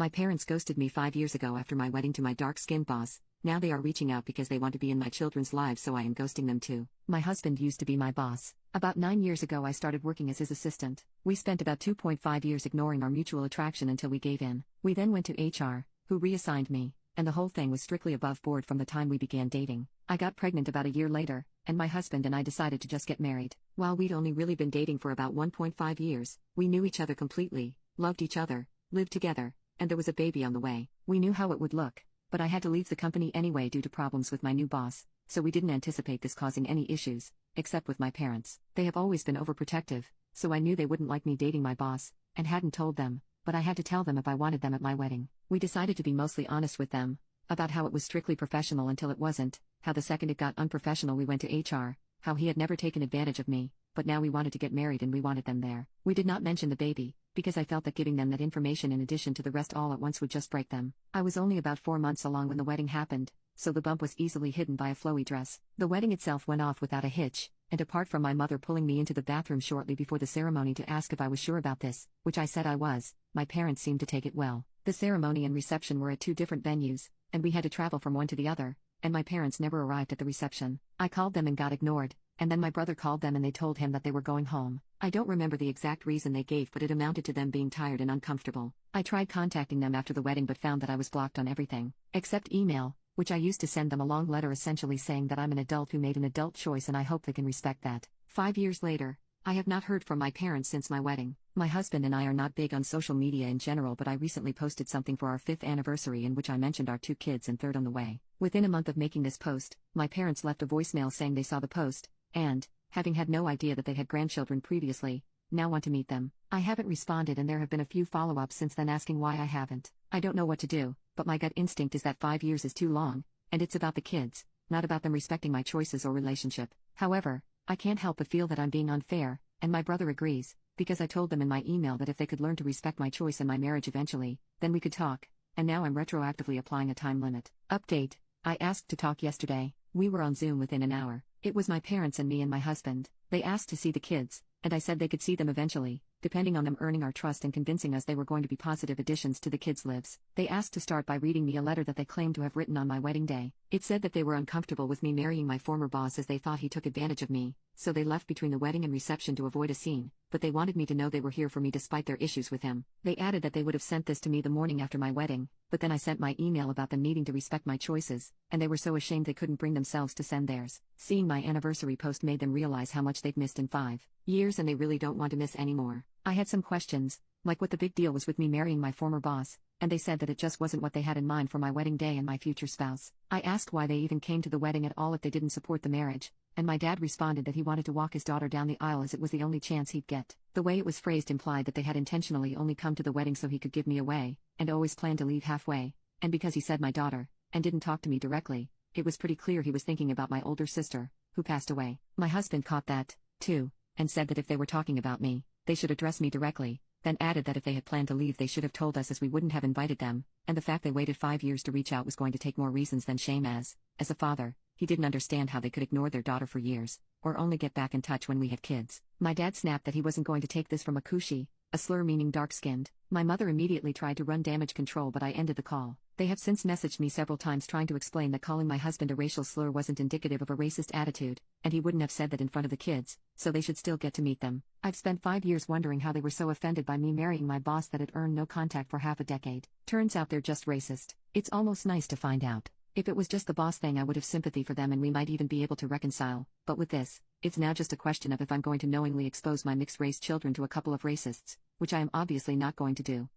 My parents ghosted me 5 years ago after my wedding to my dark-skinned boss. Now they are reaching out because they want to be in my children's lives, so I am ghosting them too. My husband used to be my boss. About 9 years ago I started working as his assistant. We spent about 2.5 years ignoring our mutual attraction until we gave in. We then went to HR, who reassigned me, and the whole thing was strictly above board from the time we began dating. I got pregnant about a year later, and my husband and I decided to just get married. While we'd only really been dating for about 1.5 years, we knew each other completely, loved each other, lived together, and there was a baby on the way. We knew how it would look, but I had to leave the company anyway due to problems with my new boss, so we didn't anticipate this causing any issues, except with my parents. They have always been overprotective, so I knew they wouldn't like me dating my boss, and hadn't told them, but I had to tell them if I wanted them at my wedding. We decided to be mostly honest with them about how it was strictly professional until it wasn't, how the second it got unprofessional we went to HR, how he had never taken advantage of me, but now we wanted to get married and we wanted them there. We did not mention the baby, because I felt that giving them that information in addition to the rest all at once would just break them. I was only about 4 months along when the wedding happened, so the bump was easily hidden by a flowy dress. The wedding itself went off without a hitch, and apart from my mother pulling me into the bathroom shortly before the ceremony to ask if I was sure about this, which I said I was, my parents seemed to take it well. The ceremony and reception were at 2 different venues, and we had to travel from one to the other, and my parents never arrived at the reception. I called them and got ignored, and then my brother called them and they told him that they were going home. I don't remember the exact reason they gave, but it amounted to them being tired and uncomfortable. I tried contacting them after the wedding but found that I was blocked on everything, except email, which I used to send them a long letter essentially saying that I'm an adult who made an adult choice and I hope they can respect that. 5 years later, I have not heard from my parents since my wedding. My husband and I are not big on social media in general, but I recently posted something for our 5th anniversary in which I mentioned our 2 kids and third on the way. Within a month of making this post, my parents left a voicemail saying they saw the post, and, having had no idea that they had grandchildren previously, now want to meet them. I haven't responded and there have been a few follow-ups since then asking why I haven't. I don't know what to do, but my gut instinct is that 5 years is too long, and it's about the kids, not about them respecting my choices or relationship. However, I can't help but feel that I'm being unfair, and my brother agrees, because I told them in my email that if they could learn to respect my choice and my marriage eventually, then we could talk, and now I'm retroactively applying a time limit. Update: I asked to talk yesterday. We were on Zoom within an hour. It was my parents and me and my husband. They asked to see the kids, and I said they could see them eventually, depending on them earning our trust and convincing us they were going to be positive additions to the kids' lives. They asked to start by reading me a letter that they claimed to have written on my wedding day. It said that they were uncomfortable with me marrying my former boss as they thought he took advantage of me, so they left between the wedding and reception to avoid a scene, but they wanted me to know they were here for me despite their issues with him. They added that they would have sent this to me the morning after my wedding, but then I sent my email about them needing to respect my choices, and they were so ashamed they couldn't bring themselves to send theirs. Seeing my anniversary post made them realize how much they've missed in 5 years and they really don't want to miss anymore. I had some questions, like what the big deal was with me marrying my former boss, and they said that it just wasn't what they had in mind for my wedding day and my future spouse. I asked why they even came to the wedding at all if they didn't support the marriage, and my dad responded that he wanted to walk his daughter down the aisle as it was the only chance he'd get. The way it was phrased implied that they had intentionally only come to the wedding so he could give me away, and always planned to leave halfway, and because he said my daughter, and didn't talk to me directly, it was pretty clear he was thinking about my older sister, who passed away. My husband caught that, too, and said that if they were talking about me, they should address me directly, then added that if they had planned to leave they should have told us as we wouldn't have invited them, and the fact they waited 5 years to reach out was going to take more reasons than shame as a father, he didn't understand how they could ignore their daughter for years, or only get back in touch when we had kids. My dad snapped that he wasn't going to take this from a kushi, a slur meaning dark-skinned. My mother immediately tried to run damage control but I ended the call. They have since messaged me several times trying to explain that calling my husband a racial slur wasn't indicative of a racist attitude, and he wouldn't have said that in front of the kids, so they should still get to meet them. I've spent 5 years wondering how they were so offended by me marrying my boss that it earned no contact for half a decade. Turns out they're just racist. It's almost nice to find out. If it was just the boss thing I would have sympathy for them and we might even be able to reconcile, but with this, it's now just a question of if I'm going to knowingly expose my mixed-race children to a couple of racists, which I am obviously not going to do.